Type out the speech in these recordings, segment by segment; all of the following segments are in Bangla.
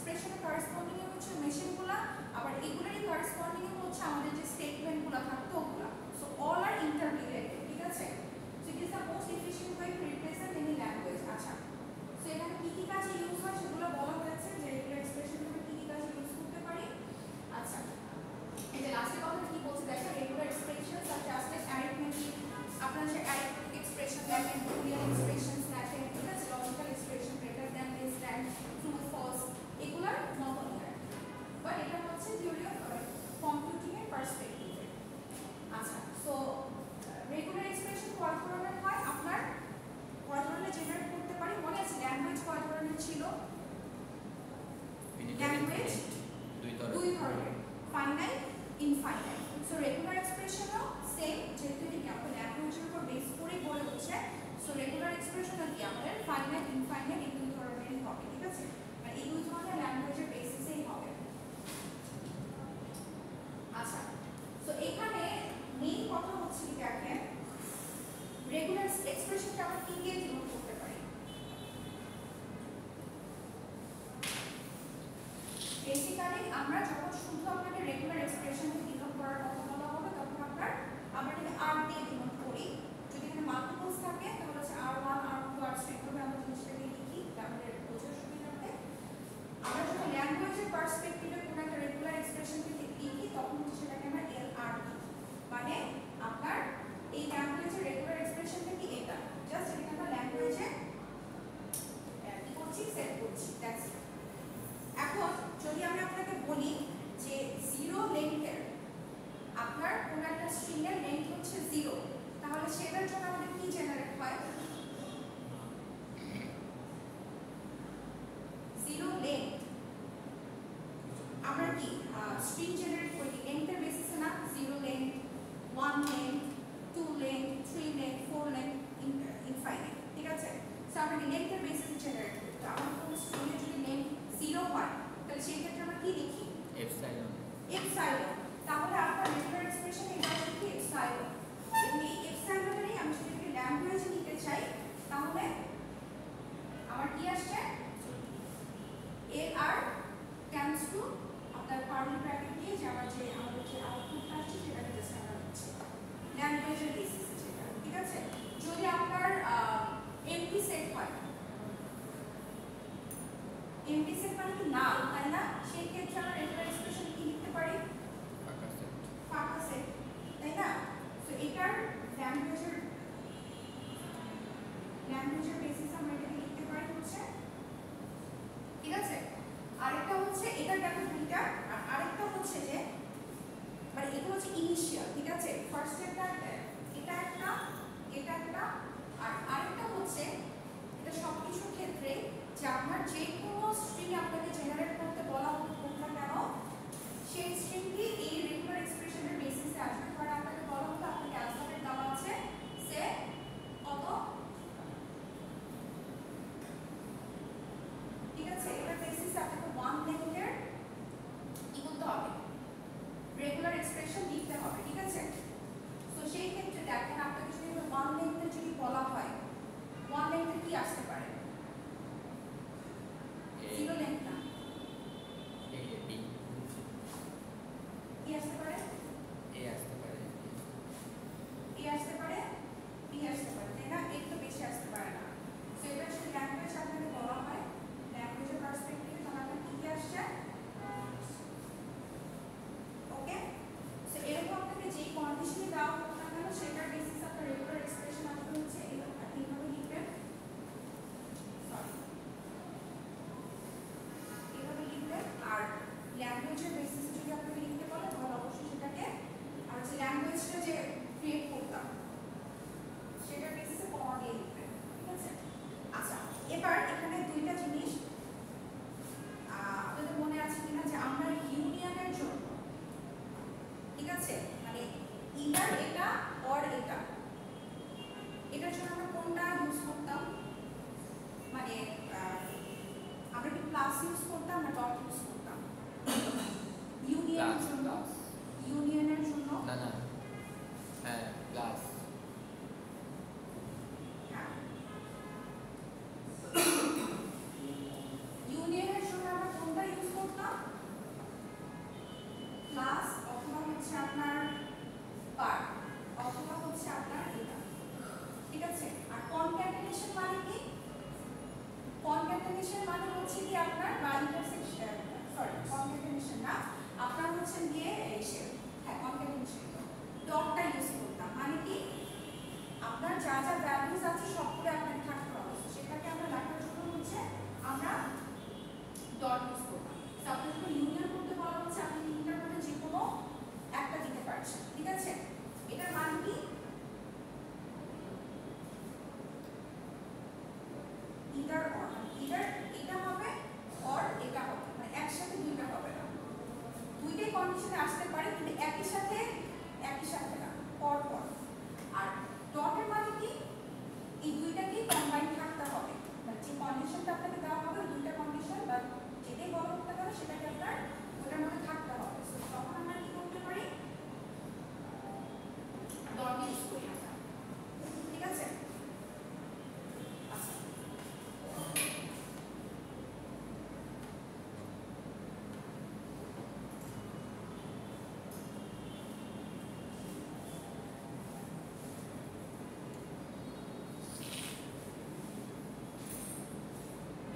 এক্সপ্রেশনের করেসপন্ডিং এ হচ্ছে মেশিনগুলো, আবার এগুলোরই করেসপন্ডিং এ হচ্ছে আমাদের যে স্টেটমেন্টগুলো থাকতো ওগুলো। সো অল আর ইন্টাররিলেটেড, ঠিক আছে? So it is the most efficient way to represent any language. আচ্ছা, সো এখানে কি কি কাজে ইউজ হয় সেগুলো বলা হয়েছে যে রেগুলার এক্সপ্রেশনগুলো কি কি কাজে ইউজ করতে পারি। আচ্ছা, এই যে লাস্টের কথা কি বলছে দেখো, regular expression such as like arithmetic, আপনারা যে অ্যারিথমেটিক এক্সপ্রেশন লেখেন, বুলিয়ান এক্সপ্রেশনস লেখেন, ঠিক আছে, logical expression greater than less than true false, এগুলার মতন হয়, বাট এটা হচ্ছে থিওরি অফ কম্পিউটিং এর পার্সপেক্টিভে। আচ্ছা, সো রেগুলার এক্সপ্রেশন কয় ধরনের হয়, আপনার কয় ধরনের জেনারেট করতে পারি মনে আছে? ল্যাঙ্গুয়েজ কয় ধরনের ছিল? ল্যাঙ্গুয়েজ দুই ধরনের, ফাইনাইট, ইনফাইনাইট। সো রেগুলার এক্সপ্রেশনও সেম, যেহেতু এটি আমরা ল্যাঙ্গুয়েজের উপর বেস করেই গড়ে উঠছে। সো রেগুলার এক্সপ্রেশনও কি আমাদের ফাইনাইট, ইনফাইনাইট এই দুই ধরনেরই হবে, ঠিক আছে? মানে এই দুই ধরনের ল্যাঙ্গুয়েজের বেসিসেই হবে। আচ্ছা, সো এখানে মেইন কথা হচ্ছে কি দেখেন, রেগুলার এক্সপ্রেশনকে আমরা কি দিয়ে ডিনোট করতে পারি? বেসিক্যালি আমরা যখন শুধু আপনাকে রেগুলার এক্সপ্রেশনকে ডিনোট করার কথা বলা হবে তখন আমরা এটাকে আর দিয়ে ডিনোট করি। যদি এখানে মাল্টিপলস থাকে তাহলে হচ্ছে R1, R2, R3 এভাবে আমরা জিনিসটাকে লিখি আমাদের বোঝার সুবিধার্থে। আমরা যখন ল্যাঙ্গুয়েজের পার্সপেক্টিভে কোনো একটা রেগুলার এক্সপ্রেশনকে লিখি তখন হচ্ছে সেটাকে আমরা LR দিই, মানে আপনার এই ল্যাঙ্গুয়েজের রেগুলার এক্সপ্রেশনটা কি এটা, জাস্ট এটাকে আমরা ল্যাঙ্গুয়েজে কি করছি, সেট করছি, দ্যাটস ইট। এখন যদি আমি আপনাকে বলি যে জিরো লেন্থের আপনার কোনো একটা স্ট্রিং এর লেন্থ হচ্ছে 0, তাহলে সেটার জন্য আমাদের কি জেনারেট হয়? জিরো লেন্থ আমরা কি স্ট্রিং জেনারেট করি লেন্থের বেসিসে না? Zero length, 1 length, 2 length, 3 length, 4 length, infinite, ঠিক আছে? সো আমরা কি লেন্থের বেসিসে জেনারেট করি। তো আমার কোনো স্ট্রিং এর যদি লেন্থ 0 হয় তাহলে সেই ক্ষেত্রে আমরা কি লিখি? এপসাইলন। এপসাইলন, তাহলে আপনার রেগুলার এক্সপ্রেশন এটা হচ্ছে কি এপসাইলন। এই এপসাইলনেরই আমি যদি একটা ল্যাঙ্গুয়েজে নিতে চাই তাহলে আমার কি আসছে? LR টেন্ডস টু আপনার কার্লি ব্র্যাকেট দিয়ে যে আমাদের যে আউটপুট আসছে সেটাকে জাস্ট আমরা হচ্ছে ল্যাঙ্গুয়েজের বেসিসে যেটা, ঠিক আছে? যদি আপনার এমটি সেট হয়, এমটি সেট মানে কি নাল, তাই না? সেই ক্ষেত্রে আমরা রেগুলার এক্সপ্রেশন কি লিখতে পারি? ফাঁকা সেট, তাই না? তো এটার ল্যাঙ্গুয়েজের বেসিসে আমরা এটাকে লিখতে পারি হচ্ছে, ঠিক আছে? আরেকটা হচ্ছে এটার দেখো দুইটা, আর আরেকটা হচ্ছে যে মানে এগুলো হচ্ছে ইনিশিয়াল, ঠিক আছে? ফার্স্ট এটা একটা, আর আরেকটা হচ্ছে এটা সবকিছুর ক্ষেত্রে যে আপনার যে কোনো স্ট্রিং আপনাকে জেনারেট করতে বলা হোক না কেন সেই স্ট্রিংটি এই রেগুলার এক্সপ্রেশনের বেসিসে আসবে। কারণ আপনাকে বলা হতো আপনাকে অ্যালফাবেট দেওয়া আছে সে কত, ঠিক আছে? এটার বেসিসে আপনাকে 1 লেন্থের কি করতে হবে? রেগুলার এক্সপ্রেশন লিখতে হবে, ঠিক আছে? তো সেই ক্ষেত্রে দেখেন আপনাকে যদি 1 লেন্থের যদি বলা হয় 1 লেন্থের কি আসতে পারে? 0 লেন্থ না, ইউজ করবেন। তো আপনি যখন ইউনিয়ন করতে বলা হচ্ছে আপনি তিনটার মধ্যে যে কোনো একটা দিতে পারছেন, ঠিক আছে? এটার মানে কি ইদার অর, ইদার এটা হবে অর এটা হবে, মানে একসাথে দুইটা হবে না, দুইটাই কন্ডিশনে আসতে পারে কিন্তু একই সাথে না, পর পর। আর ডটের মানে কি এই দুইটাকে কম্বাইন থাকতে হবে, মানে যে কন্ডিশনটা আপনাকে দেওয়া হবে দুইটা কন্ডিশন বা যেটাই বলা হতে পারে সেটাকে আপনার ওটার মধ্যে থাকতে হবে। সো তখন আমরা কি করতে পারি ডট ইউজ করি আমরা, ঠিক আছে? আচ্ছা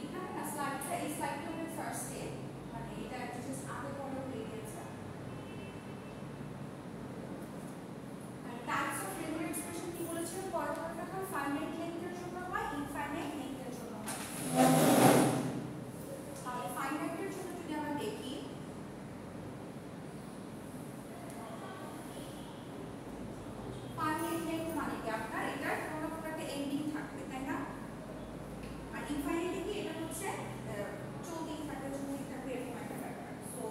এখানে না স্লাইডটা এই স্লাইডটা হলো ফার্স্টে, মানে এটা জাস্ট আগে পরে হয়ে গেছে। টাইপস অফ রেগুলার এক্সপ্রেশন কি বলেছিল পরবর্তীটা হয় ফাইনাইট লেন্থের জন্য হয়, ইনফাইনাইট লেন্থের জন্য হয়। তাহলে ফাইনাইটের জন্য যদি আমরা দেখি ফাইনাইট লেন্থ মানে কি আপনার এটার কোনো একটা এন্ডিং থাকবে, তাই না? আর ইনফাইনাইটে কি এটা হচ্ছে চলতেই থাকবে এরকম একটা ব্যাপার। সো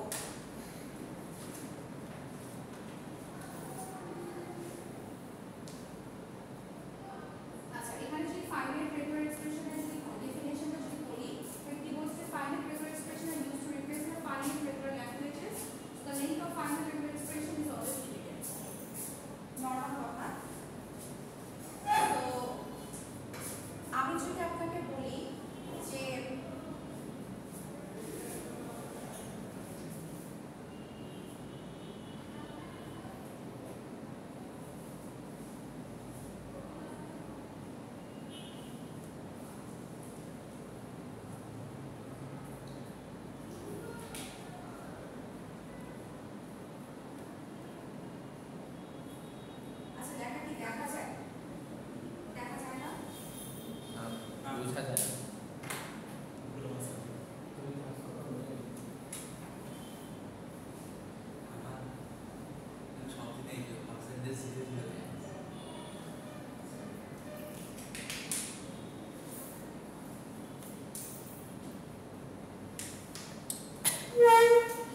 আচ্ছা এখানে যদি ফাইনাইট রেগুলার এক্সপ্রেশনের যদি ডেফিনেশনটা যদি বলি তাহলে কি বলছে finite regular expression are used to represent finite regular languages, the length of finite regular expression is always limited. Normal কথা। তো আমি যদি আপনাকে বলি যে আচ্ছা দেখা কি দেখা যায় না? বোঝা যায়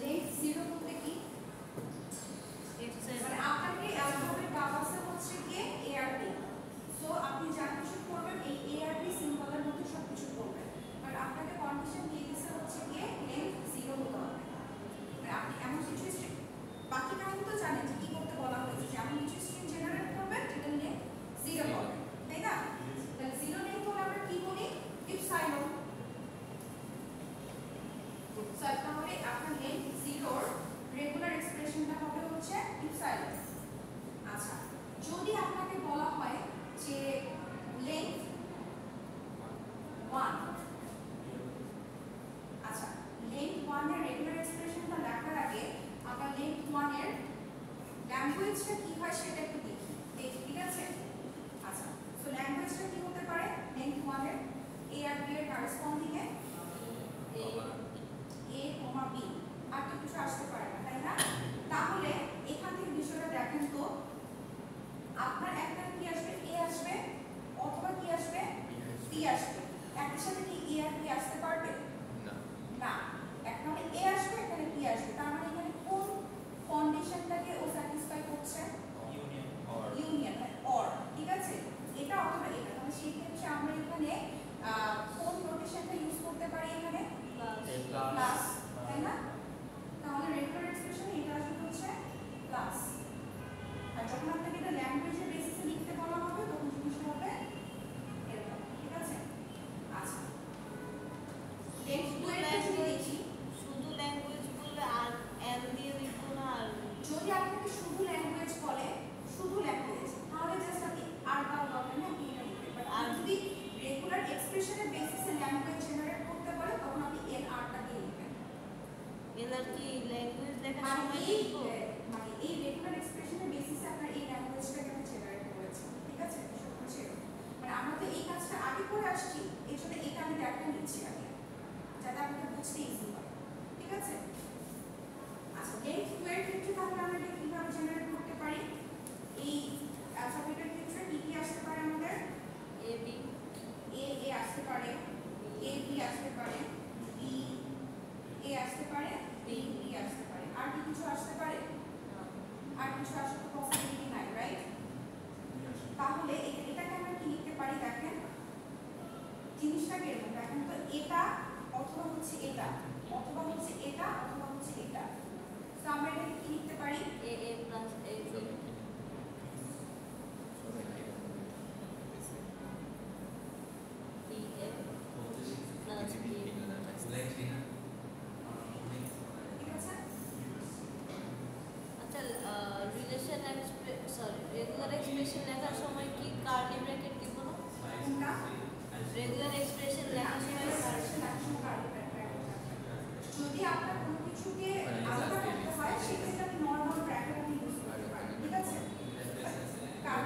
লেন্থ জিরো বলতে কি মানে আপনাকে অ্যালফাবেট ডাবাসে হচ্ছে গিয়ে এ আর বি। সো আপনি যা কিছু করবেন এই এ আর বি সিম্বলের মধ্যে সব কিছু করবেন, বাট আপনাকে কন্ডিশন দিয়ে দিতে হচ্ছে গিয়ে লেন্থ জিরো হতে হবে। মানে আপনি এমন কিছু স্ট্রিং বাকিটা আমি তো জানেন যে কি করতে বলা হয়েছে যে আপনি কিছু স্ট্রিং জেনারেট করবেন যেটা লেন্থ জিরো হবে, তাই না? তাহলে জিরো লেন্থ হলে আমরা কি করি ইপসাইলন। সো তাহলে আপনার লেন্থ জিরোর রেগুলার এক্সপ্রেশনটা হবে হচ্ছে ইপসাইলন। আচ্ছা যদি আপনাকে বলা হয় যে লেন্থ 1, আচ্ছা লেন্থ 1 এর রেগুলার এক্সপ্রেশনটা লেখার আগে আমরা লেন্থ 1 এর ল্যাঙ্গুয়েজটা কি হয় সেটা একটু দেখি, ঠিক আছে? আচ্ছা সো ল্যাঙ্গুয়েজটা কি হতে পারে লেন্থ 1 এর এ আর বি এর করেসপন্ডিং এ এ কমা বি, আর তো কিছু আসতে পারে না, তাই না? তাহলে এখান থেকে বিষয়টা দেখেন তো আপনার একটা কি আসবে এ আসবে অথবা কি আসবে বি আসবে, একই সাথে কি এ আর বি আসতে পারবে না। একটা মানে এ আসবে এখানে বি আসবে, তার মানে এখানে কোন কন্ডিশনটাকে ও স্যাটিসফাই করছে ইউনিয়ন অর, ঠিক আছে? এটা অথবা এটা, তাহলে সেই ক্ষেত্রে আমরা এখানে কোন নোটেশনটা ইউজ করতে পারি এখানে প্লাস, তাই না? তাহলে রেগুলার এক্সপ্রেশনে এটা আসলে হচ্ছে প্লাস, আর যখন আপনাকে এটা ল্যাঙ্গুয়েজের বেসিসে লিখতে বলা হবে তখন জিনিসটা হবে এরকম, ঠিক আছে? আচ্ছা লেন্থ 2 এর যদি দেখি শুধু ল্যাঙ্গুয়েজ বললে আর এল দিয়ে লিখবো না, আর যদি আপনাকে শুধু ল্যাঙ্গুয়েজ বলে শুধু ল্যাঙ্গুয়েজ তাহলে জাস্ট আপনি আর কাউ দরকার নেই আপনি এটা লিখবেন, বাট আর যদি রেগুলার এক্সপ্রেশনের বেসিসে ল্যাঙ্গুয়েজ জেনারেট করতে বলে তখন আপনি এল আরটা দিয়ে লিখবেন। এল আর কি ল্যাঙ্গুয়েজ লেখার মানে সময় এই লিখবো? মানে এই রেগুলার এক্সপ্রেশনের বেসিসে আপনার এই ল্যাঙ্গুয়েজটাকে আমি জেনারেট করেছি, ঠিক আছে? বিষয় হচ্ছে এরকম। মানে আমরা তো এই কাজটা আগে করে আসছি এই জন্য এটা আমি দেখা নিচ্ছি আগে যাতে আপনাকে বুঝতে ইজি হয়। কিছু আসতে পারে? আর কিছু আসার তো পসিবিলিটি নাই, রাইট? তাহলে এটাকে আমরা কি লিখতে পারি দেখেন, জিনিসটা কিরকম দেখেন তো, এটা অথবা হচ্ছে এটা, অথবা হচ্ছে এটা, অথবা হচ্ছে এটা। তো আমরা এটাকে কি লিখতে পারি? A plus A B B A plus B ঠিক আছে? আচ্ছা রিলেশন রেগুলার এক্সপ্রেশন লেখার সময় কি কার্লি ব্র্যাকেট দিব না? কোনটা? রেগুলার এক্সপ্রেশন লেখার সময় যদি আপনার কোনো কিছুকে আলাদা করতে হয় সেক্ষেত্রে আপনি নর্মাল ব্র্যাকেট আপনি ইউজ করতে পারেন, ঠিক আছে? কারণ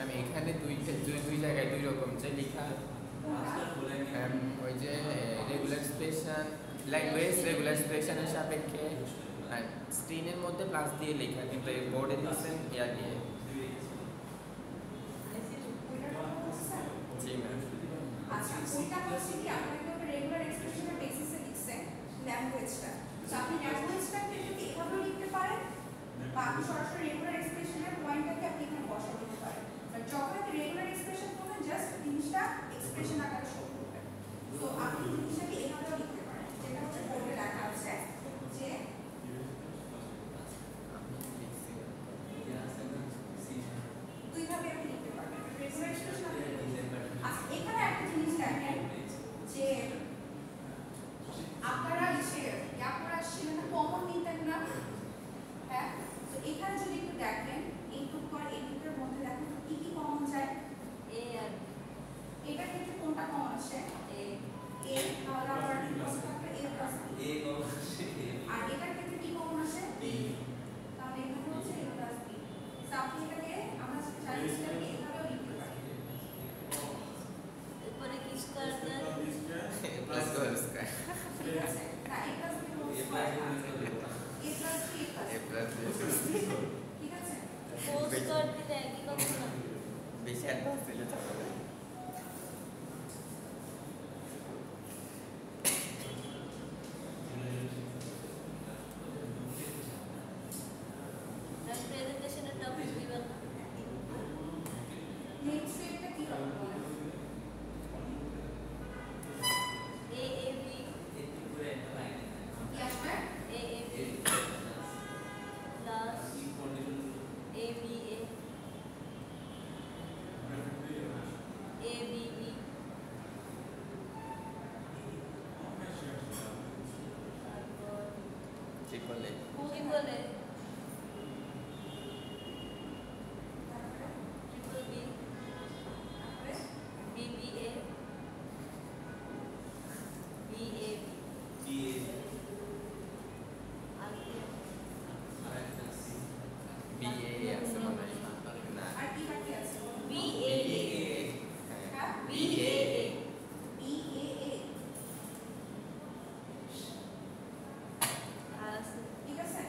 আমি এখানে দুই জায়গায় দুই রকম যে লেখা ওই যে রেগুলার এক্সপ্রেশন ল্যাঙ্গুয়েজ রেগুলার এক্সপ্রেশনের সাপেক্ষে স্ক্রিনের মধ্যে প্লাস দিয়ে লেখা, কিন্তু এই বোর্ডে দিচ্ছেন ইয়া দিয়ে। জি ম্যাম। আচ্ছা ওইটা হচ্ছে কি আপনাকে একটা রেগুলার এক্সপ্রেশনের বেসিসে লিখছেন ল্যাঙ্গুয়েজটা, তো আপনি ল্যাঙ্গুয়েজটাকে যদি এভাবেও লিখতে পারেন বা আপনি সরাসরি রেগুলার এক্সপ্রেশনের পয়েন্টটাকে আপনি এখানে বসাতে দিতে পারেন। বাট যখন আপনি রেগুলার এক্সপ্রেশন করবেন জাস্ট জিনিসটা এক্সপ্রেশন আকারে শো করবেন। তো আপনি জিনিসটাকে এভাবেও লিখতে পারেন, যেটা হচ্ছে বোর্ডে লেখা আছে যে দুইভাবে আপনি লিখতে পারবেন রেগুলার এক্সপ্রেশন। আচ্ছা এখানে একটা জিনিস দেখেন যে আপনারা আসছিলেন না, কমন নিতেন না, হ্যাঁ? তো এখানে যদি একটু দেখেন এইটুক পর এইটুকের মধ্যে দেখেন তো কি কি কমন যায়। A আর এটার ক্ষেত্রে কোনটা কমন আসে? A A, তাহলে আবার A plus B। আর এটার ক্ষেত্রে কি কমন আসে? তাহলে এখানে হচ্ছে A plus B। তো আপনি এটাকে আমরা চাইলে এভাবেও লিখতে পারি। এরপরে কি square plus plus whole square ঠিক আছে? না A plus B whole square না। A plus B A plus ঠিক আছে? হোল স্কয়ার দিলে একই কথা না? বেশি অ্যাডভান্স দিলে চলে না। প্রেজেন্টেশনের টপিক দিবেন না? নেক্সট এটা কি হবে বলেন? A A B কি আসবে? A A B plus A B A A B B তারপর ঠিক বলে কি বলে তারপরে ট্রিপল B তারপরে B B A B A B আর কি? বিএ আছে মনে হয় না আর কি বাকি আছে? B A A হ্যাঁ B A A B A A আর আছে ঠিক আছে?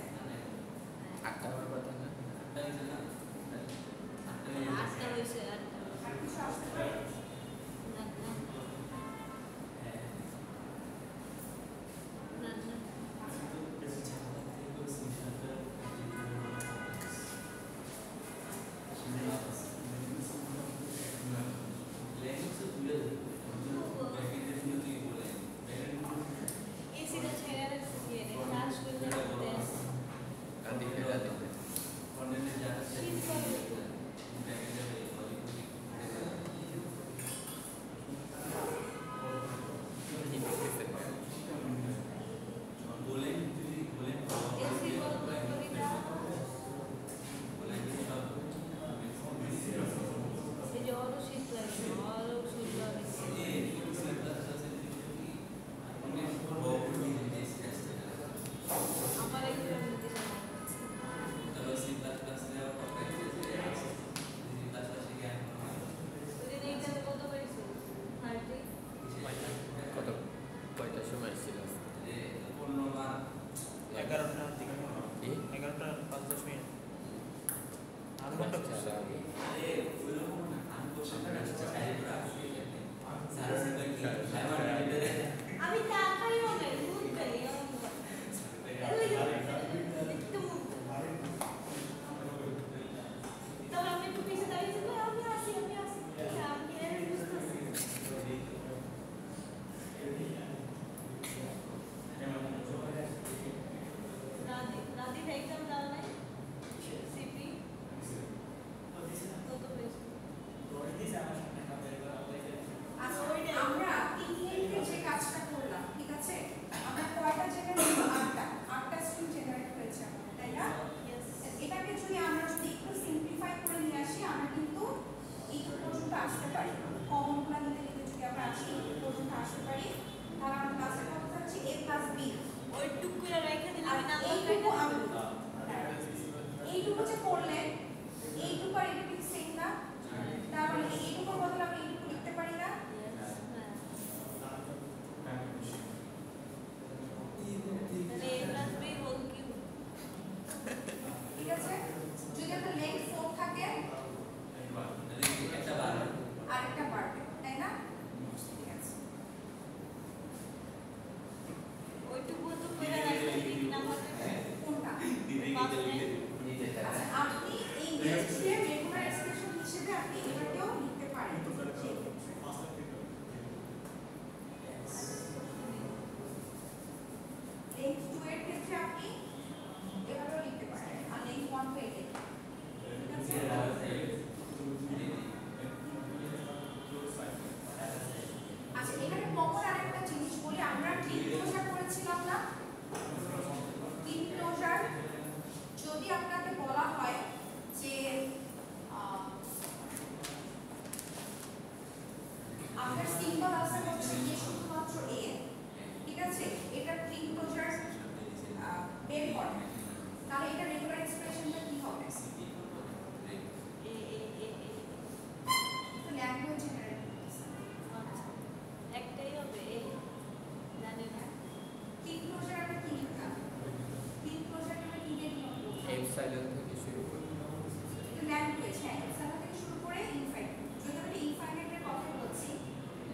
হ্যাঁ এক্সটার্নাল থেকে শুরু করে ইনফাইনাইট। যদি আমরা ইনফাইনাইটের কথা বলছি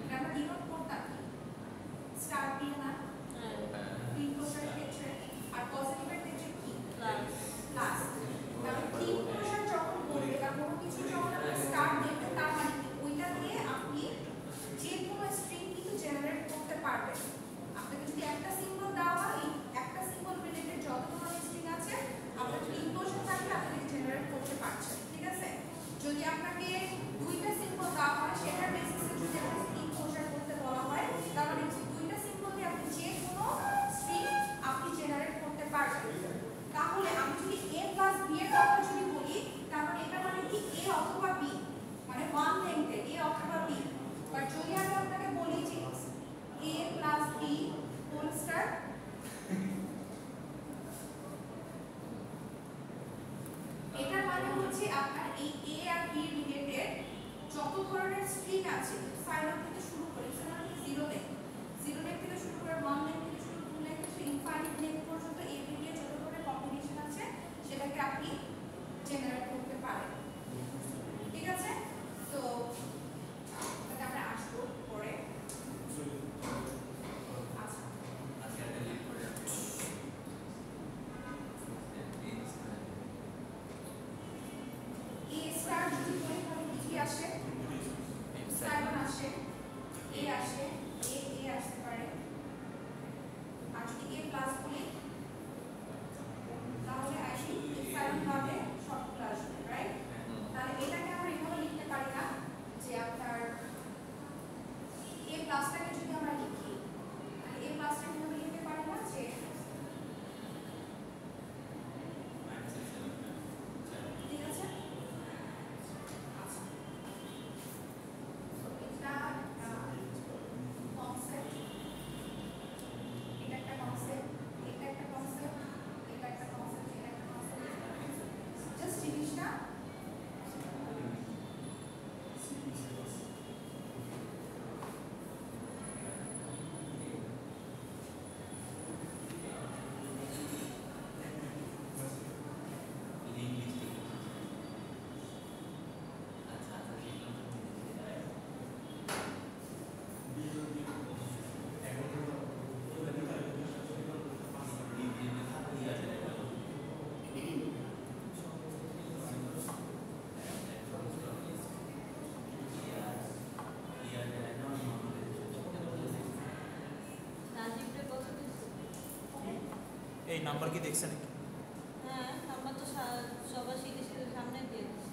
এটা আমরা ডিনোট করতাম কি স্টার দিয়ে না ইনক্লোজার ক্ষেত্রে, আর পজিটিভের ক্ষেত্রে কি প্লাস। তাহলে ইনক্লোজার যখন বলবে বা কোনো কিছু যখন আপনি স্টার দেবেন তার মানে কি ওইটা দিয়ে আপনি যে কোনো স্ট্রিং কিন্তু জেনারেট করতে পারবেন। আপনাকে যদি একটা সিম্বল দেওয়া হয় এই একটা সিম্বল রিলেটেড যত ধরনের স্ট্রিং আছে আপনার যদি ইনক্লোজার থাকলে আপনি জেনারেট করতে পারছেন, ঠিক আছে। যদি আপনাকে দুইটা সিম্বল দেওয়া হয় সেটার বেসিসে যদি আপনি ইনক্লোজার করতে বলা হয় তার মানে দুইটা সিম্বল দিয়ে আপনি যে কোনো স্ট্রিং আপনি জেনারেট করতে পারবেন। তাহলে আমি যদি a প্লাস b এর কথা যদি বলি তার মানে এটা মানে কি a অথবা b, মানে ওয়ান লেংথে a অথবা b। বাট যদি আমি আপনাকে বলি যে a plus b whole star, এটার মানে হচ্ছে আপনার এই a আর b রিলেটেড যত ধরনের স্ট্রিং আছে সাইলন থেকে শুরু করে জিরো লেংথ থেকে শুরু করে ওয়ান লেংথ থেকে শুরু টু লেংথ থেকে ইনফাইনাইট লেংথ পর্যন্ত a b দিয়ে যত ধরনের কম্বিনেশন আছে সেটাকে আপনি জেনারেট করতে পারেন, ঠিক আছে। তো এটা আমরা আসবো পরে। আচ্ছা a স্টার যদি বলি তাহলে কি আসে, সাইলন আসে, a আসে, a আসতে পারে। আর যদি a প্লাস বলি তাহলে আসি সাইলন ভাবে সবগুলো আসবে, রাইট। তাহলে এটাকে আমরা এভাবে লিখতে পারি না যে আপনার a প্লাসটাকে যদি আমরা লিখি তাহলে a প্লাসটাকে এভাবে লিখতে পারি না যে ঠিক আছে। আচ্ছা এটা কনসেপ্ট, এটা একটা কনসেপ্ট, এটা একটা কনসেপ্ট, এটা একটা কনসেপ্ট, এটা একটা কনসেপ্ট। জাস্ট জিনিসটা রাজীবরে কত দিচ্ছে? এই নাম্বার কি দেখছেন নাকি? হ্যাঁ আমরা তো সবার শিখে শিখে সামনে দিয়ে দিচ্ছি।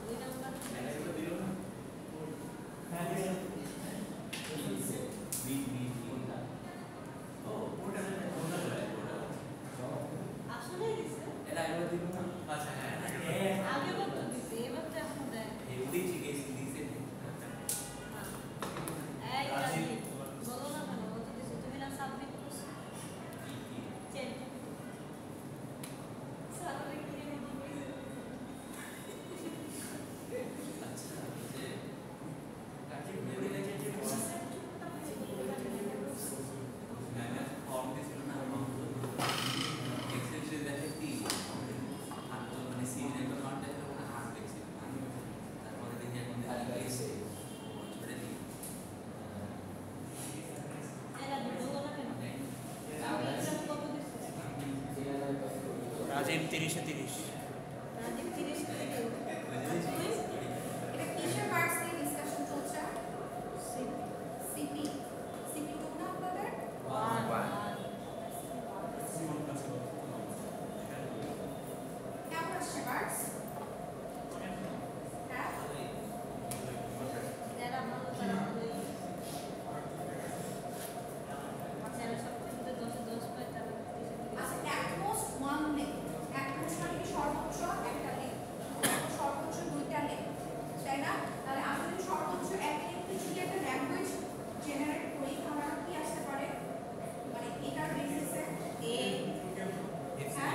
ওই নাম্বার আসলে দিছে আগে কত দিছে এবার তো এখন দেয়। এই রাজীব বলো না কেন কত দিছে, তুমি না সাবমিট করছো চেক সারা কি এরা বলো না কেন এক্সাম কত দিছে? রাজীব 30-এ 30। রাজীব 30 থেকে তুমি এটা কিসের পার্টস নিয়ে ডিসকাশন চলছে? সিপি সিপি সিপি টু না আপনাদের? কেমন আসছে পার্টস? হ্যাঁ যারা ভালো তারা ভালোই, যারা সবথেকে 10-এ 10 পায় তারা 30-এ 30। আচ্ছা অ্যাটমোস্ট ওয়ান লেংথ, অ্যাটমোস্ট মানে কি সর্বোচ্চ একটা লেংথ, সর্বোচ্চ দুইটা লেংথ, তাই না? তাহলে আমি যদি সর্বোচ্চ এক লেংথে যদি একটা ল্যাঙ্গুয়েজ জেনারেট করি তাহলে আমার কি আসতে পারে, মানে এটার বেসিসে এ হ্যাঁ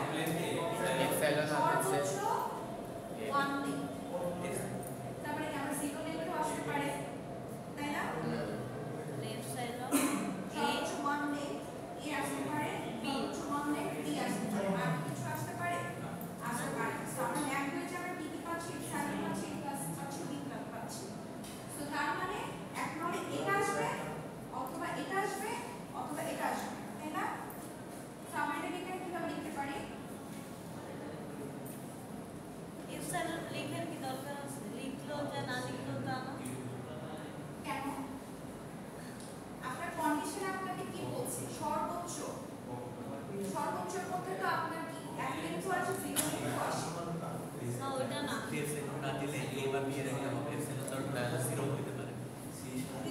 এপসাইলন আর হচ্ছে সর্বোচ্চ তো আপনার কি একদিন তো আছে জিরো আসে না ওইটা না PFSL না দিলে A বা B এর আগে PFSL তো জিরো হতে পারে।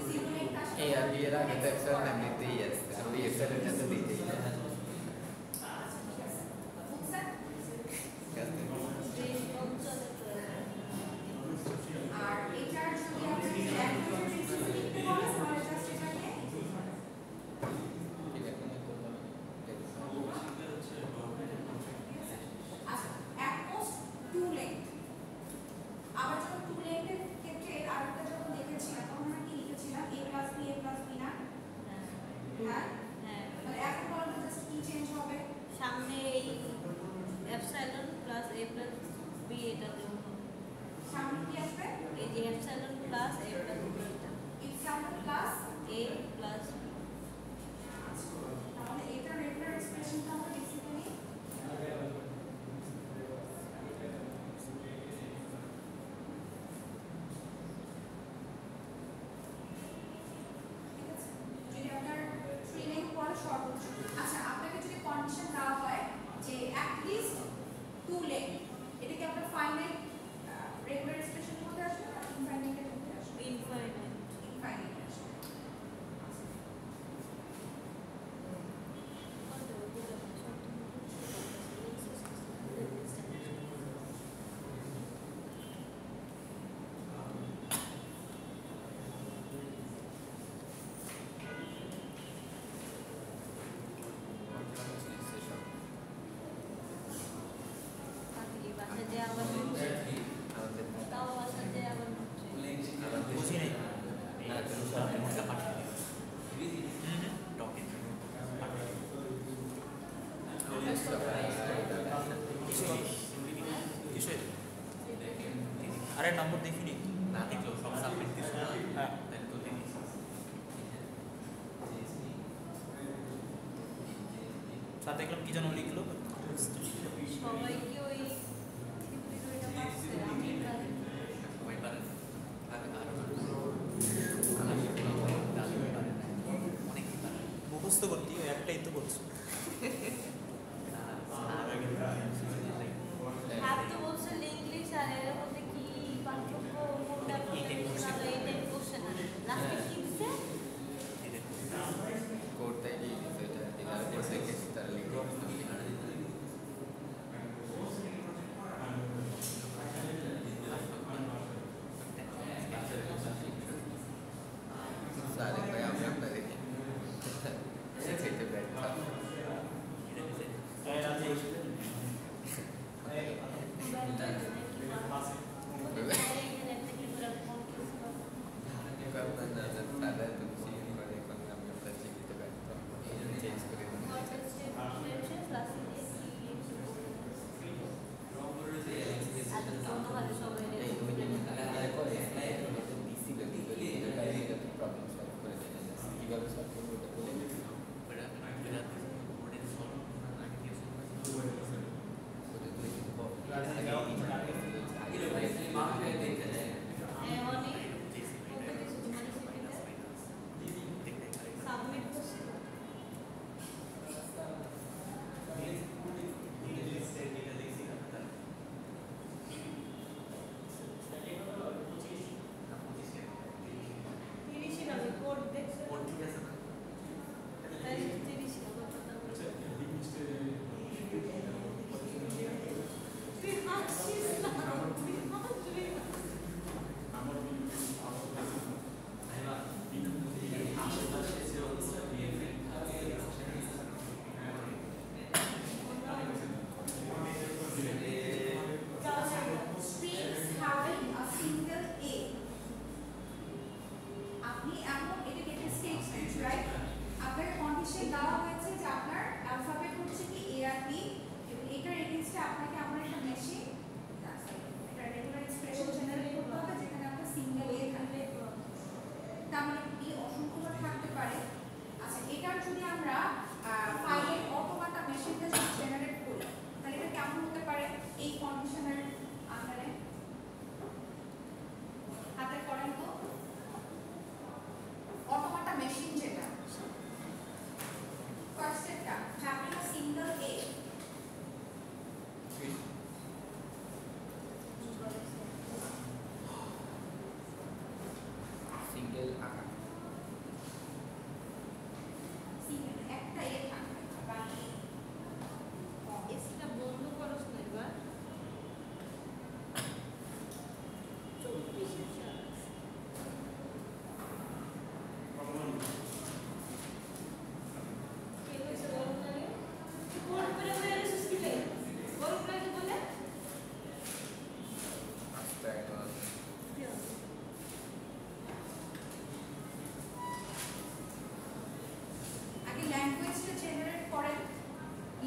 জিরো নেট আসে এই আর বিয়ের আগে তো এক্সেল দিতেই আছে আর ওই এক্সেলের সাথে দিতেই আছে বুঝছেন যে অঞ্চলে আর এটার যদি আপনি ল্যাঙ্গুয়েজ রিসিভ লিখতে বলেন তাহলে জাস্ট এটাকে আচ্ছা at most 2 length আবার যখন 2 length এর ক্ষেত্রে আরেকটা যখন দেখেছিলাম তখন আমরা কি লিখেছিলাম a plus b না হ্যাঁ হ্যাঁ মানে এখন বলতে জাস্ট কি চেঞ্জ হবে সামনে এই epsilon plus a plus b এটা দেবো সামনে কি আসবে এই যে epsilon plus a plus b এটা example plus a plus b তাহলে এটা রেগুলার এক্সপ্রেশনটা আমরা বেসিক্যালি যদি আপনার 3 লেন্থ পরে সর্বোচ্চ আচ্ছা আপনাকে যদি কন্ডিশন দেওয়া হয় যে অ্যাট লিস্ট 2 লেন্থ এটা কি আপনার ফাইনাইট রেগুলার এক্সপ্রেশন মধ্যে আসবে না ইনফাইনাইটের মধ্যে আসবে ইনফাইনাইট ইনফাইনাইট আসবে বাসা যে আবার তাও বাসা যে আবার বুঝি নাই এটা পাঠিয়ে দিই। ডকেট কিসের আরে নম্বর দেখিনি না দেখলেও সব সাবমিট দিছো না হ্যাঁ তাহলে তো দেখিস। সাথে দেখলাম কি যেন লিখলো সবাই কি ওই ওইটা পাচ্ছে আমি প্রায় সবাই পারে না। দাদু পারে না। অনেকেই পারে না। মুখস্থ করতে ওই একটাই তো করছো আর তো বলছে ইংলিশ আর এর মধ্যে কি পার্থক্য কোনটা এইটাই কোশ্চেন লাস্টে কি দিছে কোডটাই দিয়ে দিতে এটা এটার কোডে গেছে তার লিখে सारे कोई आप अपना देखें শিখাইতে ব্যর্থ আপনার নাজার তারা তো চিনি করে এখন আমি আপনার শিখিতে ব্যর্থ চেঞ্জ করে প্রবলেম সলভ করে দেয় কীভাবে সলভ করবো ওটা বলে দিই ওটা বোর্ডের সলভ আগে দিয়ে সাবমিট করছি তিরিশই না কোড দেখছে ঠিক আছে না তিরিশই আমার কথা বলছে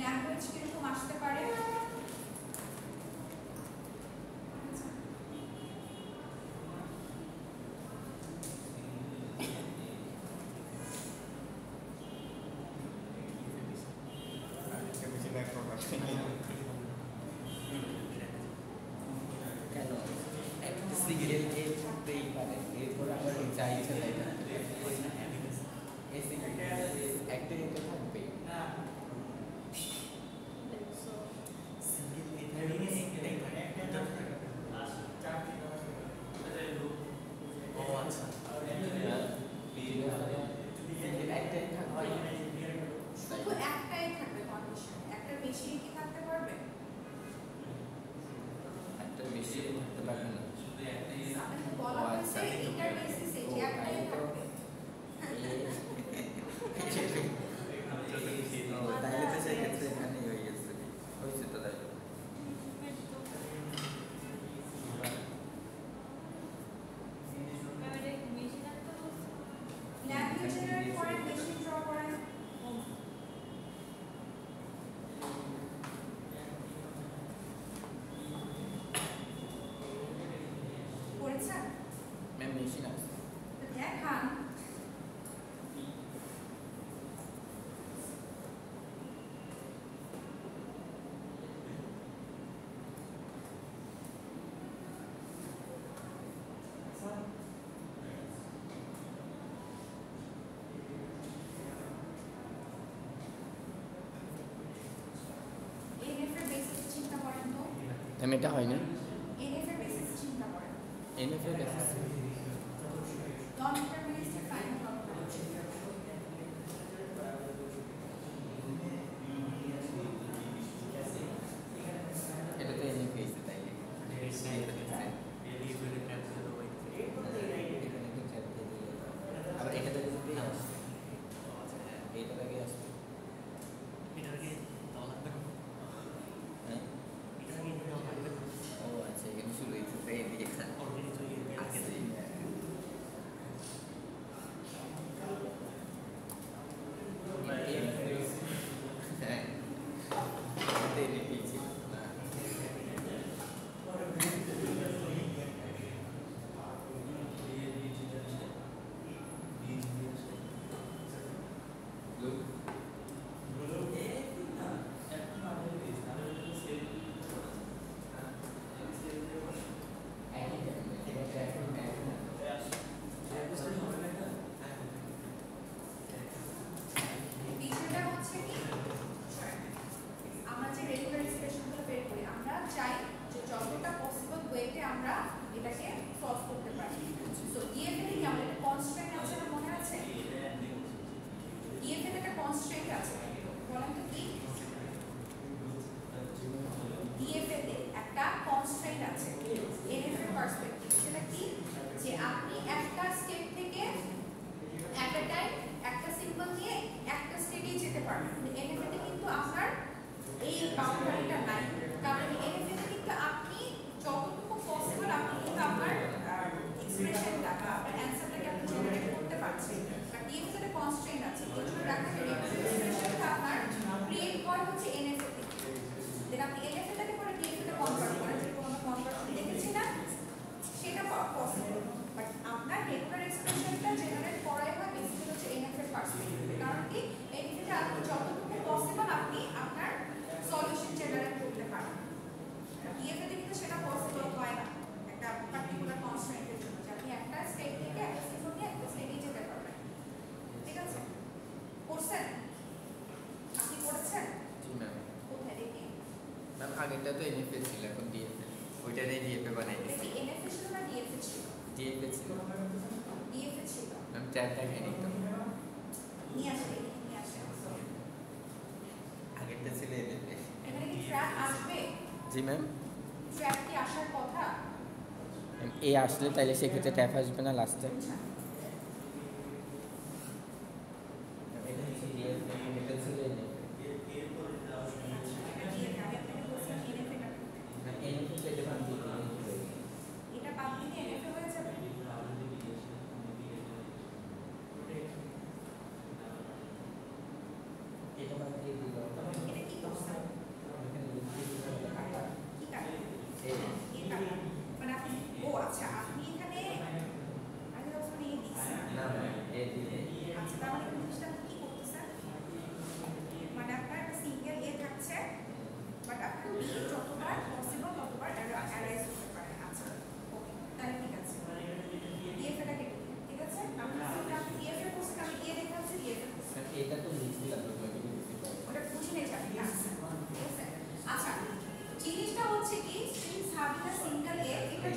ল্যাঙ্গুয়েজ কিরকম আসতে পারে? কেন একটা সিঙ্গেল এ থাকতেই পারে, এরপর আবার যা ইচ্ছা তাই থাকতে পারে। এই সিঙ্গেল একটা এ তো থাকবেই। ও আচ্ছা সিঙ্গেল একটাই থাকবে। শুধু একটাই থাকবে কন্ডিশন, একটা বেশি কি থাকতে পারবে? একটা বেশি থাকতে পারবে না। আমি তো বলা ও হয়েছে আচ্ছা। এটার বেসিসে যে একটাই থাকবে। ও তাহলে তো সেক্ষেত্রে এখানেই হয়ে গেছে, হয়েছে তো তাই। ল্যাঙ্গুয়েজ জেনারেট করেন, মেশিন ড্র করেন। করেছেন? ম্যাম মেশিন আছে। তো দেখান। এনএফ এর বেসিস চিন্তা করেন তো। ম্যাম এটা হয়নি। এনএফ এর বেসিস চিন্তা করেন। এনএফএ বেসিস নন ডিটারমিনিস্টিক ফাইনাল আউটকাম। এটা তো এনএফএ এসে তাই আবার এটা তো এইটা লাগে আসবে। হ্যাঁ ও আচ্ছা, এখানে শুরু হয়েছে তাই এদিকে আসছে। হ্যাঁ এটা এনএফএ ছিল না। বিষয়টা হচ্ছে কি, আমরা যে রেগুলার এক্সপ্রেশনগুলো বের করি, আমরা চাই যে যতটা পসিবল ওয়েতে আমরা এটাকে সলভ করতে পারি। সো ইএফএল এ কি আমাদের একটা কনস্ট্রেন্ট আছে না, মনে আছে? ইএফএল একটা কনস্ট্রেন্ট আছে, বলেন তো কি? ইএফএল এ একটা কনস্ট্রেন্ট আছে এনএফ এর পার্সপেক্টিভ। সেটা কি? যে আপনি একটা স্টেপ থেকে একটা টাইম একটা সিম্বল নিয়ে একটা স্টেটেই যেতে পারবেন। এনএফএ তে কিন্তু আপনার এই বাউন্ডারিটা নাই, কারণ এনএফএ তে কিন্তু আপনি যতটুকু পসিবল আপনি কিন্তু আপনার এক্সপ্রেশনটা বা আপনার অ্যানসারটাকে আপনি জেনারেট করতে পারছেন। বাট ইএফএ তে কনস্ট্রেন্ট আছে, এই জন্য দেখা যায় এক্সপ্রেশনটা আপনার ক্রিয়েট করা হচ্ছে এনএফএ তে। দেন আপনি এনএফএ টাকে পরে ডিএফএ তে কনভার্ট করেন, যেরকম আমরা কনভার্ট দেখেছি না, সেটা পসিবল। বাট আপনার রেগুলার এক্সপ্রেশনটা জেনারেট করাই হয় বেসিক্যালি হচ্ছে এনএফ এর পার্সপেক্টিভ। কারণ কি, এনএফ এ আপনি যতটুকু পসিবল আপনি আপনার সলিউশন জেনারেট করতে পারেন। ইএফ এ কিন্তু সেটা পসিবল হয় না একটা পার্টিকুলার কনস্ট্রেন্টের জন্য, যে আপনি একটা স্টেট থেকে একটা সিম্বল নিয়ে একটা স্টেটে যেতে পারবেন। ঠিক আছে? করছেন? আপনি করেছেন? জি ম্যাম। কোথায় দেখি? ম্যাম আগেরটা তো এনএফএ ছিল, এখন ডিএফএ, ওইটারই ডিএফএ বানাই দিয়েছি। দেখি এনএফ এ ছিল না ডিএফ এ ছিল? ডিএফএ ছিল ডিএফ এ ছিল। ম্যাম, ট্যাব দেখায়নি তো। নিয়ে আসবে, নিয়ে আসে। আগেরটা ছিল এনএফএ। এখানে কি ট্র্যাক আসবে? জি ম্যাম। ট্র্যাক কি আসার কথা? এ আসলে তাইলে সেক্ষেত্রে ট্যাব আসবে না লাস্টে। এটা বাদ দিলে এনএফএ হয়ে যাবে। এটা কি করছে?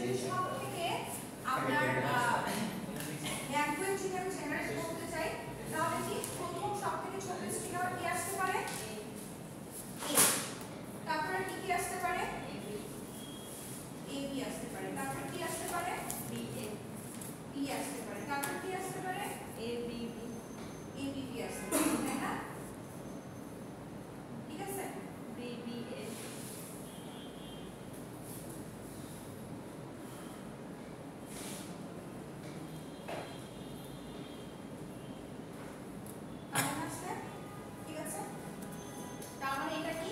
যদি সব থেকে আপনার ল্যাঙ্গুয়েজ যদি আমি জেনারেট করতে চাই তাহলে কি প্রথম সব থেকে ছোট স্ট্রিং আমার কি আসতে পারে এ, তারপরে কি কি আসতে পারে এ বি আসতে পারে, তারপরে কি আসতে পারে বি এ বি আসতে পারে, তারপরে কি আসতে পারে A B B A B B আসতে পারে, তাই না? ঠিক আছে? বি বি এ কেমন আসছে? ঠিক আছে? তার মানে এটা কি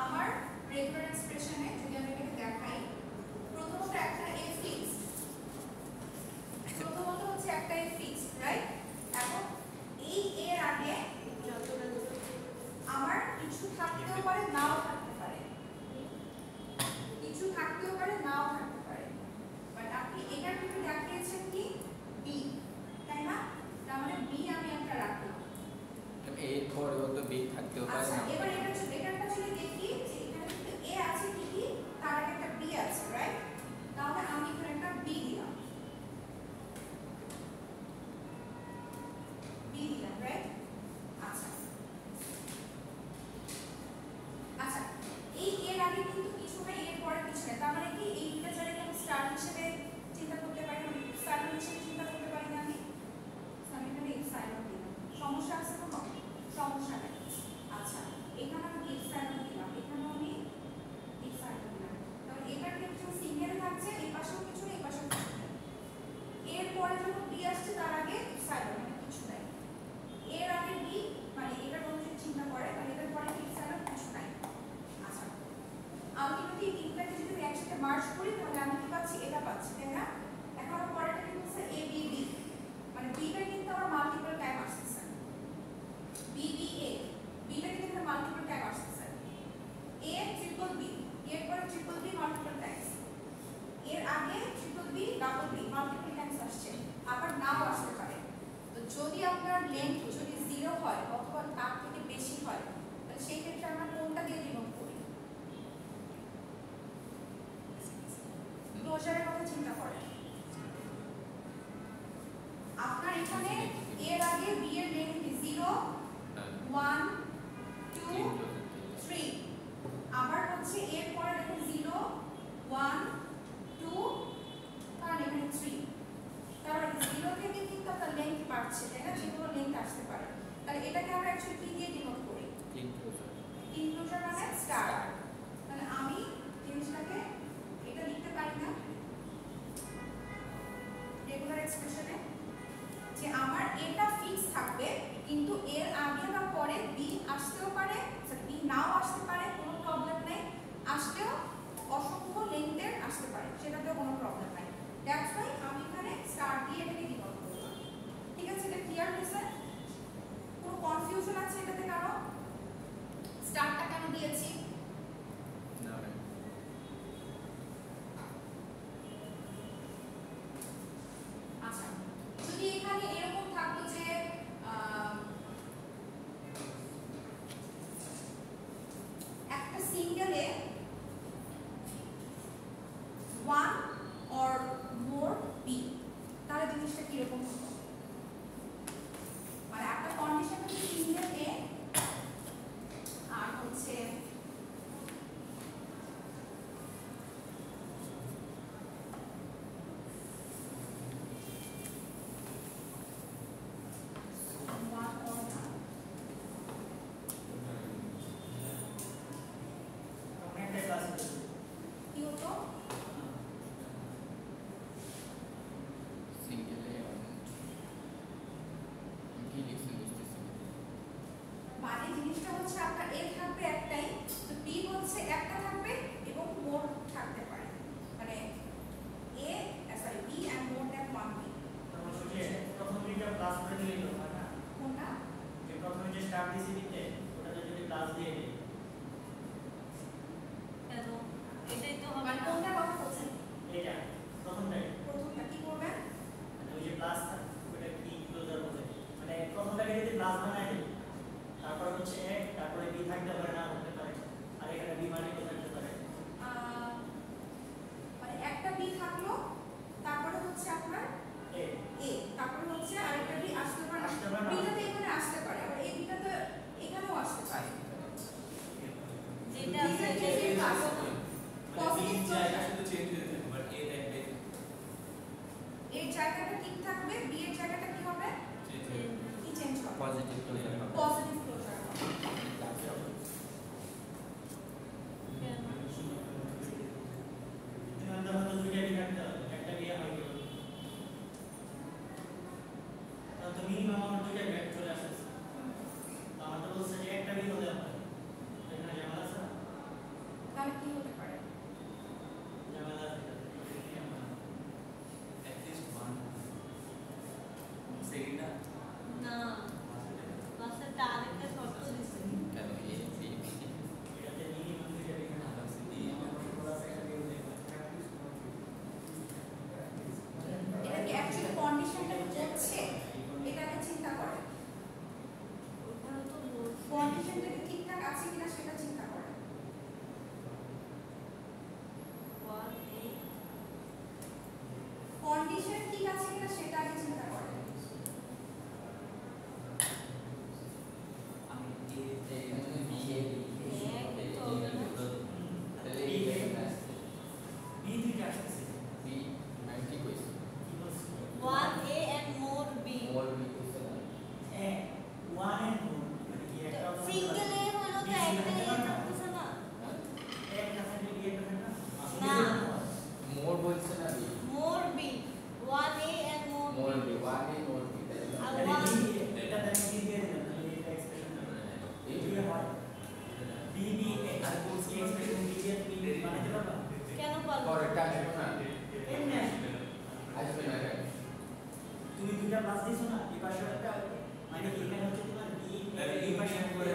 আমার রেগুলার এক্সপ্রেশনে যদি আমি এটাকে দেখাই, প্রথমত একটা এ ফিক্সড, প্রথমত হচ্ছে একটা এ ফিক্সড, রাইট? এখন এই এর আগে যতটা আমার কিছু থাকতেও পারে নাও থাকতে পারে, কিছু থাকতেও পারে নাও থাকতে পারে, বাট আপনি এটার ভিতরে দেখিয়েছেন কি বি, তাই না? তার মানে বি আমি একটা রাখলাম। এর পরেও তো বি থাকতেও পারে আচ্ছা, না এবার এটাটা যদি দেখি যে এখানে কিন্তু এ আছে ঠিকই, তার আগে একটা বি আছে, রাইট? তাহলে আমি এখানে একটা বি দিলাম, বি দিলাম, রাইট? আচ্ছা আচ্ছা, এই এর আগে কিন্তু কিছু নেই, এর পরে কিছু নেই, তার মানে কি এই দুটো জায়গাকে আমি স্টার হিসেবে চিন্তা করতে পারি, স্টার হিসেবে চিন্তা করতে পারি না আমি? আমি এখানে এপসাইলন দিলাম, সমস্যা আছে কোনো? সমস্যা নেই। আচ্ছা, এখানে আমি এপসাইলন দিলাম, এখানে আমি এপসাইলন দিলাম, তাহলে এটার ক্ষেত্রে সিঙ্গেল থাকছে, এই পাশেও কিছু নেই, এই পাশেও কিছু নেই। এর পরে যখন বি আসছে তার আগে এপসাইলন মানে কিছু নাই, এর আগে বি মানে এটার মধ্যে যদি চিন্তা করে তাহলে এটার পরে এপসাইলন কিছু নাই। আচ্ছা, আলটিমেটলি এই তিনটাকে যদি আমি একসাথে মার্জ করি তাহলে আমি কি পাচ্ছি? এটা পাচ্ছি, তাই না? এখন আমার পরেরটা কি হচ্ছে এ বি বি, মানে বিটা কিন্তু আমার মাল্টিপল টাইম আসছে, বি বি এ, বিটা কিন্তু মাল্টিপল টাইম আসছে, এ ট্রিপল বি, এর পরে ট্রিপল বি মাল্টিপল টাইমস, এর আগে triple B double B multiple times আসছে, আবার নাও আসতে পারে। তো যদি আপনার লেন্থ যদি 0 হয় অথবা তার থেকে বেশি হয় তাহলে সেই ক্ষেত্রে আমরা কোনটা দিয়ে ডিনোট করি? ক্লোজারের কথা চিন্তা করেন, আপনার এখানে এর আগে বি এর লেন্থ 0 1 2 3, আবার হচ্ছে এর পরে দেখুন 0 1 2, কারণ এখানে 3, তাহলে 0 থেকে কিন্তু আপনার লেন্থ বাড়ছে, তাই না? যেগুলো লেন্থ আসতে পারে, তাহলে এটাকে আমরা অ্যাকচুয়ালি কি দিয়ে ডিনোট করি? ইনক্লুজার মানে স্টার। তাহলে আমি জিনিসটাকে এটা লিখতে পারি না রেগুলার এক্সপ্রেশনে যে আমার এটা ফিক্স থাকবে, কিন্তু এর আগে বা পরে বি আসতেও পারে, বি নাও আসতে পারে, কোনো প্রবলেম নেই, আসলেও অসংখ্য লেন্থের আসতে পারে, সেটাতেও কোনো প্রবলেম নাই। দ্যাটস ওয়াই আমি এখানে স্টার দিয়ে এটাকে ডিনোট করলাম। ঠিক আছে, এটা ক্লিয়ার হয়েছে? কোনো কনফিউশন আছে এটাতে কারো? স্টারটা কেন দিয়েছি? আচ্ছা, যদি এখানে এরকম থাকতো যে একটা সিঙ্গেলে 1 or more বি, তাহলে জিনিসটা কিরকম হতো? মানে একটা কন্ডিশন হচ্ছে সিঙ্গেল এ আর হচ্ছে প্লাস দিছো না এই পাশে একটা মানে এখানে হচ্ছে তোমার বি এই পাশে করে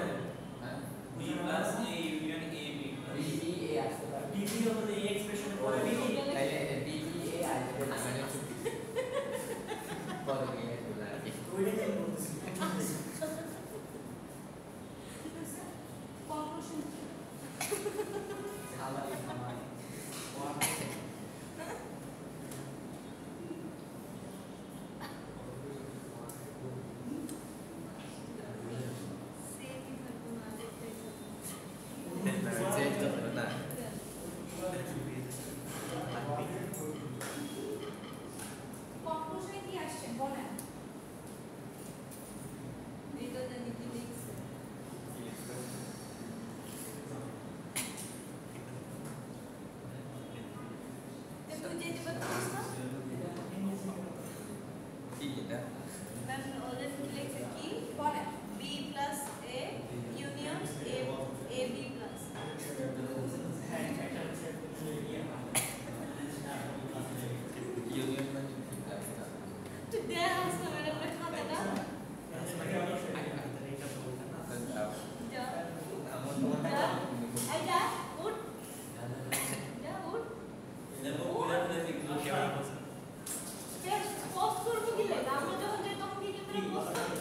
হ্যাঁ b plus a union a b B B এ আসতে পারে ডিগ্রি হলো এই এক্সপ্রেশনের পরে বি তাইলে বি বি এ আসবে না মানে পরে গিয়ে চলে আসবে ওইটাই আমি বলতেছি ঠিক আছে কনক্লুশন কি সালারি খামাই সেমই থাকবো না দেখতে চেঞ্জ করবে না কনক্লুশনে কি আসছে বলেন এটা জানি কি লিখছে তুই যেতে পারছিস না কি এটা ম্যাম ওদের কি লিখছে কি বলেন B plus A union A B plus হ্যাঁ একটা হচ্ছে ইউনিয়ন মানে কি কাজটা তুই দেখ আসতে ম্যাডাম খাতাটা যা আমার তোমার যা এই যা উঠ যা উঠ দেখো পুরো পুরো এগুলো কেমন আছে পোস্ট করবো কি লাগে আমরা যখন যাই তখন কি ক্যামেরা পোস্ট করবো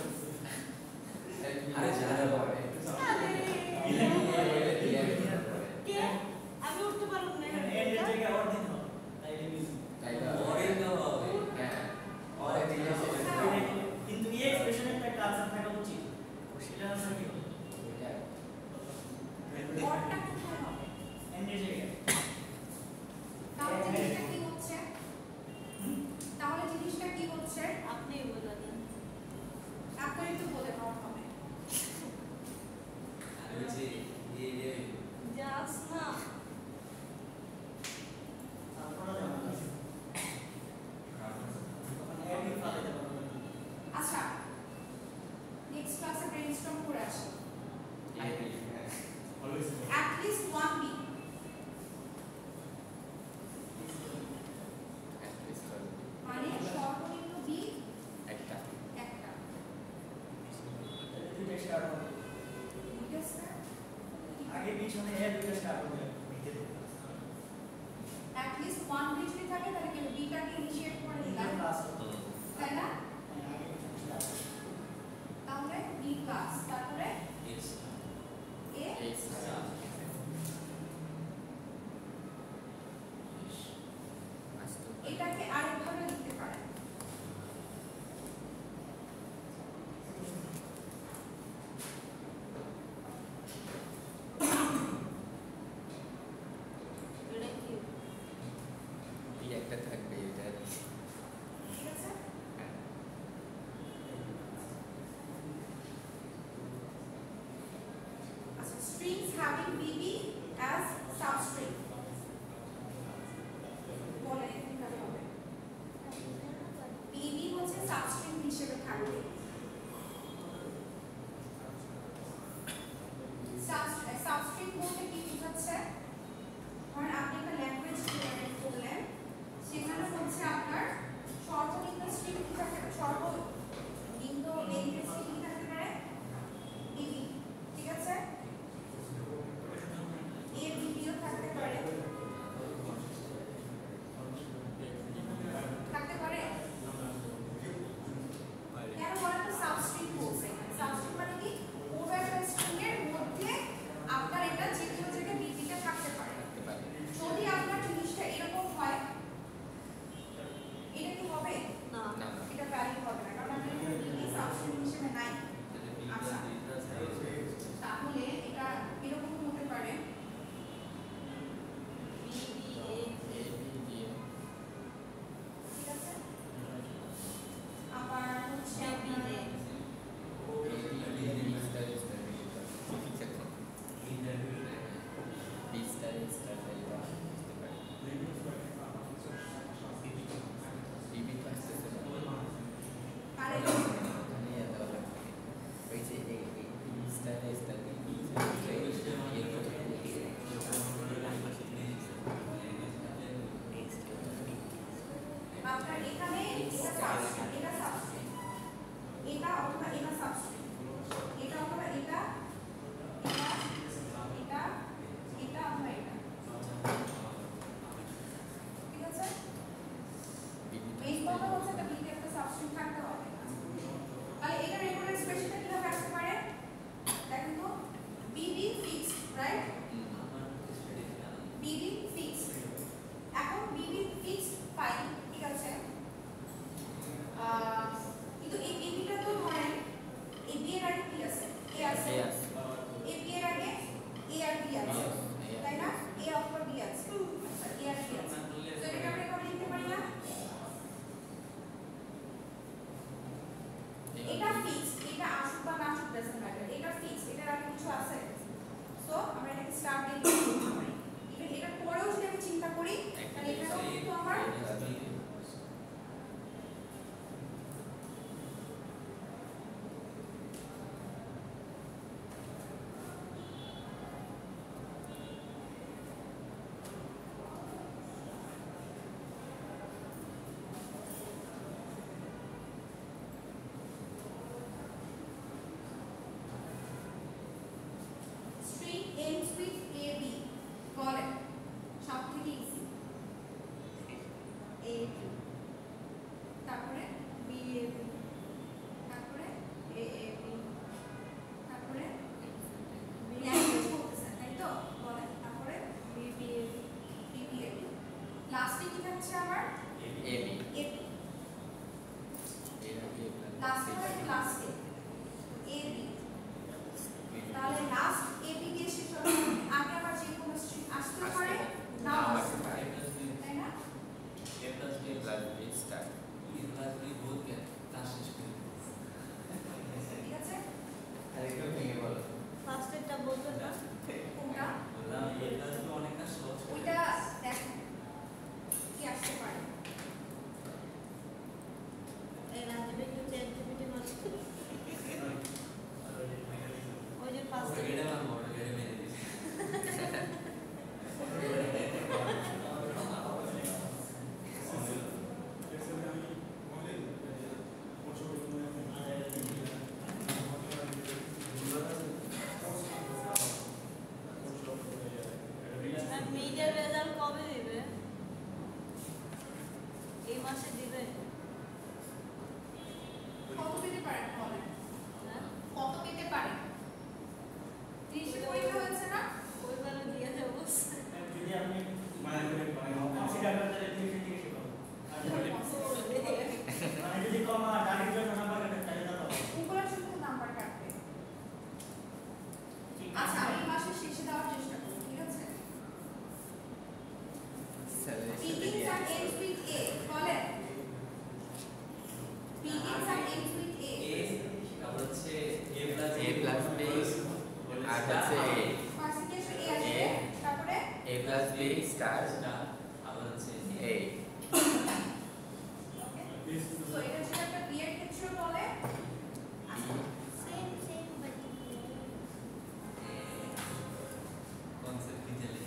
আরে জানা পড়ে কে আমি উঠতে পারবো না এর জায়গায় অর দিন হবে তাইলে মিস তাইলে পরে তো হবে হ্যাঁ পরে দিলে কিন্তু এই এক্সপ্রেশনের একটা আনসার থাকা উচিত সেটা আনসার কি হবে অরটা কোথায় হবে এর জায়গায় তাহলে জিনিসটা কি হচ্ছে তাহলে জিনিসটা কি হচ্ছে আপনি বলে দেন আপনারই তো বলে দেওয়া হবে আমি বলছি এই যাস না তারপরে জানা আছে মানে এর কি ফালে দেবো আচ্ছা নেক্সট ক্লাসে ব্রেনস্টর্ম করে আসি always at least one week মানে সর্বনিম্ন বি একটা একটা দুইটা স্টার্ট হবে ঠিক আছে আগে পিছনে এর দুইটা স্টার্ট হবে at least one week যদি থাকে তাহলে কি বিটাকে ইনিশিয়েট করে দিলাম ক্লাস তাই না আগে পিছনে স্টার্ট তাহলে বি ক্লাস তারপরে ইয়েস এ এক্স এটাকে আরেকভাবে লিখতে পারেন এটা কি বি একটা থাকবে এটা ঠিক আছে আচ্ছা strings having b হচ্ছে আমার AB AB লাস্টে হয় লাস্টে AB তাহলে লাস্ট AB দিয়ে শেষ হবে আগে আবার যে কোনো স্ট্রিং আসতে পারে নাও আসতে পারে তাই না A plus B plus B start A plus B both get class শেষ করে ঠিক আছে আরেকটু ভেঙে বলো ফার্স্টেরটা বলতো না কোনটা বললাম A plus B অনেকটা সহজ ওইটা দেখেন কি আসতে পারে এই রাজীবে একটু চ্যাট জিপিটি মারো ওই যে ফার্স্টে গেড়ে মারবো ওটা গেড়ে মেরে দিবি মিডের রেজাল্ট কবে দিবে এই মাসে দিবে কত পেতে পারেন বলেন হ্যাঁ কত পেতে পারেন 30 পরীক্ষা হয়েছে না ওইভাবে দিয়ে যাবো যদি আপনি কনসিডার করতে তিরিশ থেকে শেখো মানে যদি কম ডাইরেক্ট জন্য নাম্বার কাটে তাহলে না পাবো উপরে শুধু নাম্বার কাটবে আচ্ছা আমি এই মাসের শেষে দেওয়ার চেষ্টা করব ঠিক আছে begins and ends with A বলেন begins and ends with A A তারপর হচ্ছে A plus A plus B আর হচ্ছে পার্সেন্টেজ A আসবে তারপরে A plus B star আবার হচ্ছে A ওকে সো এটা যেটা একটা বি এর ক্ষেত্রে বলে সেম সেম বাট কনসেপ্ট কি চলে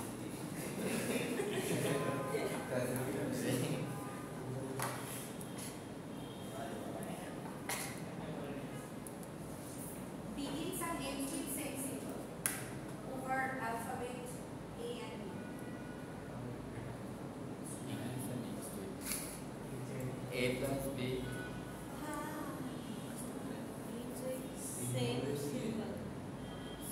begins and ends with same symbol over alphabet A and B A plus B same symbol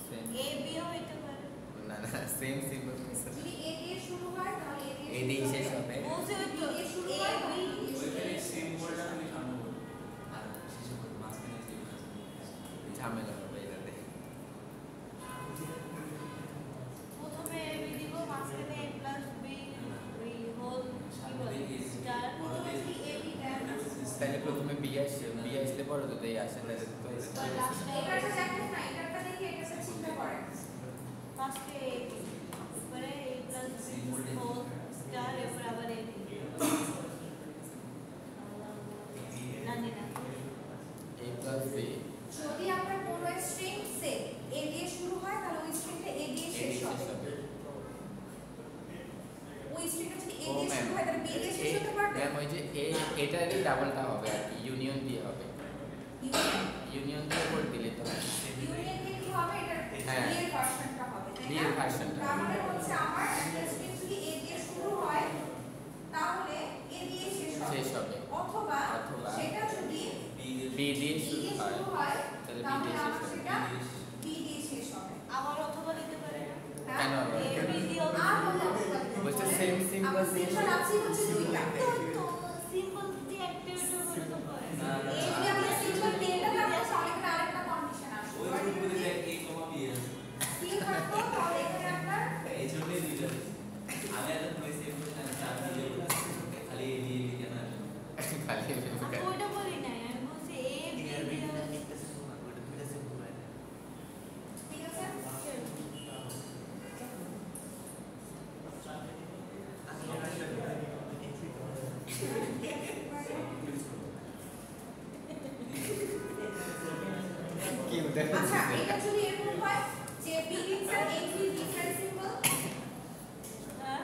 same A B ও হইতে পারে না না সেম সিম্বল যদি A দিয়ে শুরু হয় তাহলে A A দিয়ে শেষ হবে বলছে ওই B তো দিয়ে শুরু এ হয় তাহলে বি B দিয়ে শেষ ওইখানে হবে। সেম ওয়ার্ডটা তুমি সামনে বলো আর শেষে বলো মাঝখানে সেম ঝামেলা হবে এটাতে প্রথমে এ বি দিব মাঝখানে এ প্লাস বি ওই হোল কি বলে স্টার প্রথমে যদি A B দেন তাহলে প্রথমে B আসলে পরে তো এই আসে তাহলে তো এটাটা দেখেন না এটাটা দেখে এটাতে চিন্তা করেন ফার্স্টে এ বি পরে এ প্লাস বি হোল স্টার এরপর আবার এ বি না না A plus B যদি আপনার কোনো স্ট্রিং সে A দিয়ে শুরু হয় তাহলে ওই স্ট্রিংটা A দিয়ে শেষ হবে ওই স্ট্রিংটা যদি A ও দিয়ে শুরু হয় তাহলে B দিয়ে শেষ হতে পারবে ম্যাম ওই যে এটারই ডাবলটা হবে আর কি ইউনিয়ন দিয়ে হবে ইউনিয়ন দিয়ে করে দিলে তো হয়। ইউনিয়ন দিয়ে কি হবে এটা হ্যাঁ। B এর ভার্সনটা হবে তাই B না এর ভার্সনটা। তার মানে হচ্ছে আমার একটা স্ট্রিং যদি A দিয়ে শুরু হয় তাহলে A দিয়ে শেষ হবে অথবা অথবা সেটা যদি B দিয়ে B শুরু দিয়ে হয় শুরু হয় তাহলে B তাহলে দিয়ে আমার শেষ হবে সেটা B দিয়ে শেষ হবে আবার অথবা দিতে পারে না কেন হবে? এ বি দিও আর বললাম বলছে same symbol দিয়ে সিম্বল আছে হচ্ছে দুইটা তো সিম্বল দিয়ে অ্যাক্টিভিটি হতে পারে না, না, এই যদি আমরা সিম্বল পেনটা থাকতো তাহলে এখানে আরেকটা কন্ডিশন আসতো ওই গ্রুপে দেখ A কমা B আছে সি থাকতো তাহলে এখানে আপনার এই জন্যই দুইটা আমি এত তুমি সেম করতে চাই দিয়ে খালি A দিয়ে B কেন আসে খালি আমি ওইটা বলি নাই আমি বলছি এ বি দিও ঠিক আছে কি উদাহরণ আচ্ছা এটা যদি এরকম হয় যে begins and ends with different symbol হ্যাঁ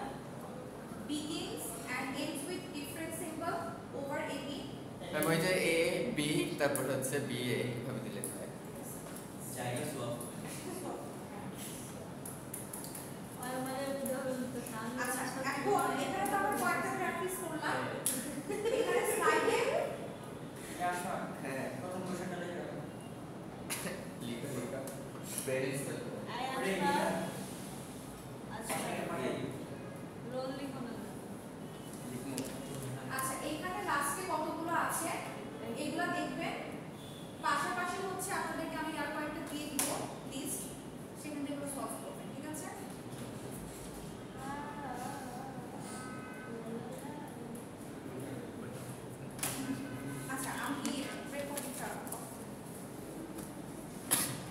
begins and ends with different symbol over AB ma'am ওই যে A B তারপর হচ্ছে B A